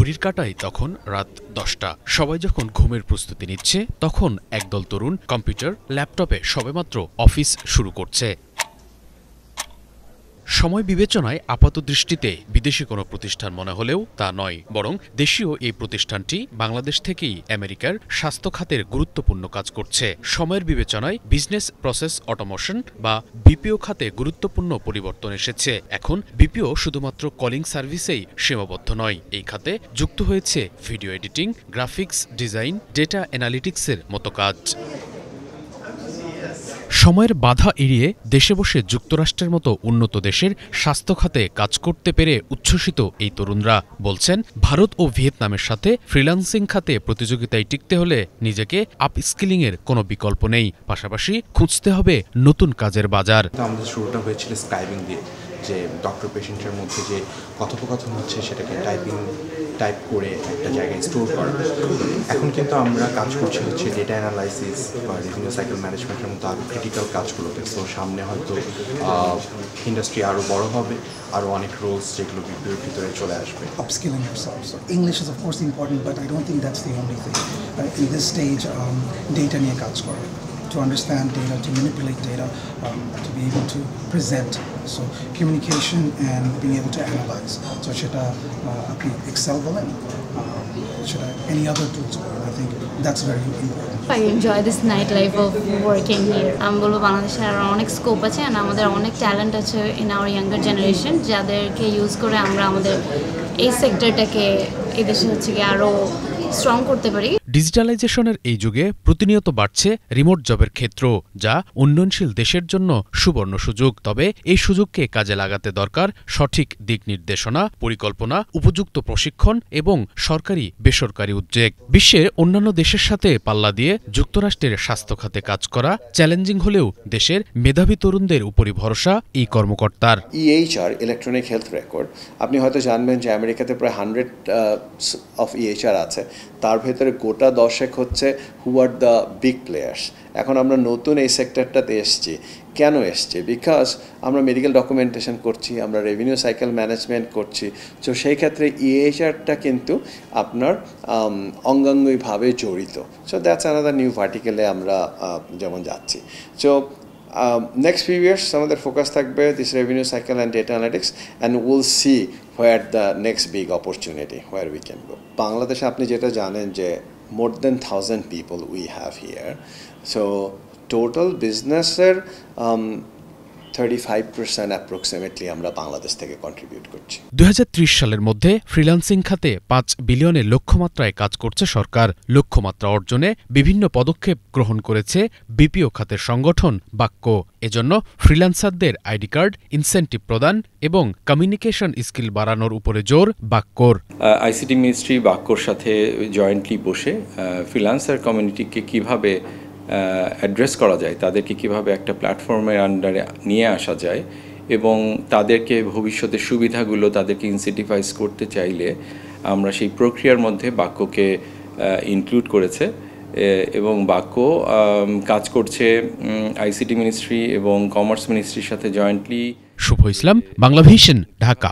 ঘড়ির কাঁটায় তখন রাত 10টা। সবাই যখন ঘুমের প্রস্তুতি নিচ্ছে তখন একদল তরুণ কম্পিউটার, ল্যাপটপে সবেমাত্র অফিস শুরু করছে। সময় বিবেচনায় আপাতদৃষ্টিতে বিদেশি কোনো প্রতিষ্ঠান মনে হলেও তা নয়, বরং দেশীয় এই প্রতিষ্ঠানটি বাংলাদেশ থেকেই আমেরিকার স্বাস্থ্য খাতের গুরুত্বপূর্ণ কাজ করছে। সময়ের বিবেচনায় বিজনেস প্রসেস অটোমেশন বা বিপিও খাতে গুরুত্বপূর্ণ পরিবর্তন এসেছে। এখন বিপিও শুধুমাত্র কলিং সার্ভিসেই সীমাবদ্ধ নয়, এই খাতে যুক্ত হয়েছে video editing, graphics design, data অ্যানালিটিক্সের মতো কাজ। সময়ের বাধা এড়িয়ে দেশে বসে যুক্তরাষ্ট্রের মতো উন্নত দেশের স্বাস্থ্য খাতে কাজ করতে পেরে উচ্ছ্বসিত এই তরুণরা বলছেন, ভারত ও ভিয়েতনামের সাথে ফ্রিল্যান্সিং খাতে প্রতিযোগিতায় টিকতে হলে নিজেকে আপস্কিলিংয়ের কোনো বিকল্প নেই, পাশাপাশি খুঁজতে হবে নতুন কাজের বাজার। আমাদের শুরুটা হয়েছিল স্কাইপিং দিয়ে, যে ডক্টর পেশেন্টের মধ্যে যে কথোপকথন হচ্ছে সেটাকে টাইপ করে একটা জায়গায় স্টোর করা। এখন কিন্তু আমরা কাজ করছি হচ্ছে ডেটা অ্যানালাইসিস বা রেভিনিউ সাইকেল ম্যানেজমেন্টের মতো আরও ক্রিটিক্যাল কাজগুলোতে। সো সামনে হয়তো ইন্ডাস্ট্রি আরও বড় হবে, আরও অনেক রোলস যেগুলো বিপিওর ভিতরে চলে আসবে। Upskilling yourself. So English is of course important, but I don't think that's the only thing. In this stage, data নিয়ে কাজ করা, to understand data, to manipulate data, to be able to present. So communication and being able to analyze. So সেটা আপনি Excel বলেন, সেটা any other tools বলেন, I think that's very important. I enjoy this nightlife of working here. আমি বলবো বাংলাদেশে আরও অনেক স্কোপ আছে and আমাদের অনেক ট্যালেন্ট আছে in our younger generation, যাদেরকে ইউজ করে আমরা আমাদের এই সেক্টরটাকে এই দেশে হচ্ছে কি আরও স্ট্রং করতে পারি। ডিজিটালাইজেশনের এই যুগে প্রতিনিয়ত বাড়ছে রিমোট জবের ক্ষেত্র, যা উন্নয়নশীল দেশের জন্য সুবর্ণ সুযোগ। তবে এই সুযোগকে কাজে লাগাতে দরকার সঠিক দিক নির্দেশনা, পরিকল্পনা, উপযুক্ত প্রশিক্ষণ এবং সরকারি বেসরকারি উদ্যোগ। বিশ্বের অন্যান্য দেশের সাথে পাল্লা দিয়ে যুক্তরাষ্ট্রের স্বাস্থ্য খাতে কাজ করা চ্যালেঞ্জিং হলেও দেশের মেধাবী তরুণদের উপরই ভরসা এই কর্মকর্তার। EHR ইলেকট্রনিক হেলথ রেকর্ড, আপনি হয়তো জানবেন যে আমেরিকাতে প্রায় 100 অফ EHR আছে, তার ভেতরে গোটা 10 হচ্ছে হু আর দ্য বিগ প্লেয়ার্স। এখন আমরা নতুন এই সেক্টরটাতে এসছি। কেন এসছি? বিকজ আমরা মেডিকেল ডকুমেন্টেশন করছি, আমরা রেভিনিউ সাইকেল ম্যানেজমেন্ট করছি। তো সেই ক্ষেত্রে EHRটা কিন্তু আপনার অঙ্গাঙ্গিভাবে জড়িত। সো দ্যাটস আনাদার নিউ ভার্টিকেলে আমরা যেমন যাচ্ছি। সো next few years আমাদের ফোকাস থাকবে this revenue cycle and data analytics, and will see where the next big opportunity where we can go. বাংলাদেশে আপনি যেটা জানেন যে more than 1,000 people we have here. So total business-এর 35% approximately আমরা বাংলাদেশ থেকে contribute করছি। 2030 সালের মধ্যে ফ্রিল্যান্সিং খাতে 5 বিলিয়নের লক্ষ্যমাত্রায় কাজ করছে সরকার। লক্ষ্যমাত্রা অর্জনে বিভিন্ন পদক্ষেপ গ্রহণ করেছে বিপিও খাতের সংগঠন বাক্য। এজন্য ফ্রিল্যান্সারদের আইডি কার্ড, ইনসেন্টিভ প্রদান এবং কমিউনিকেশন স্কিল বাড়ানোর উপরে জোর বাক্যর। আইসিটি মিনিস্ট্রি বাক্যর সাথে জয়েন্টলি বসে ফ্রিল্যান্সার কমিউনিটিকে কিভাবে অ্যাড্রেস করা যায়, তাদেরকে কিভাবে একটা প্ল্যাটফর্মের আন্ডারে নিয়ে আসা যায় এবং তাদেরকে ভবিষ্যতের সুবিধাগুলো তাদেরকে ইনসেন্টিভাইজ করতে চাইলে আমরা সেই প্রক্রিয়ার মধ্যে বাক্যকে ইনক্লুড করেছে এবং বাক্য কাজ করছে আইসিটি মিনিস্ট্রি এবং কমার্স মিনিস্ট্রির সাথে জয়েন্টলি। শুভ ইসলাম, বাংলা ভিশন, ঢাকা।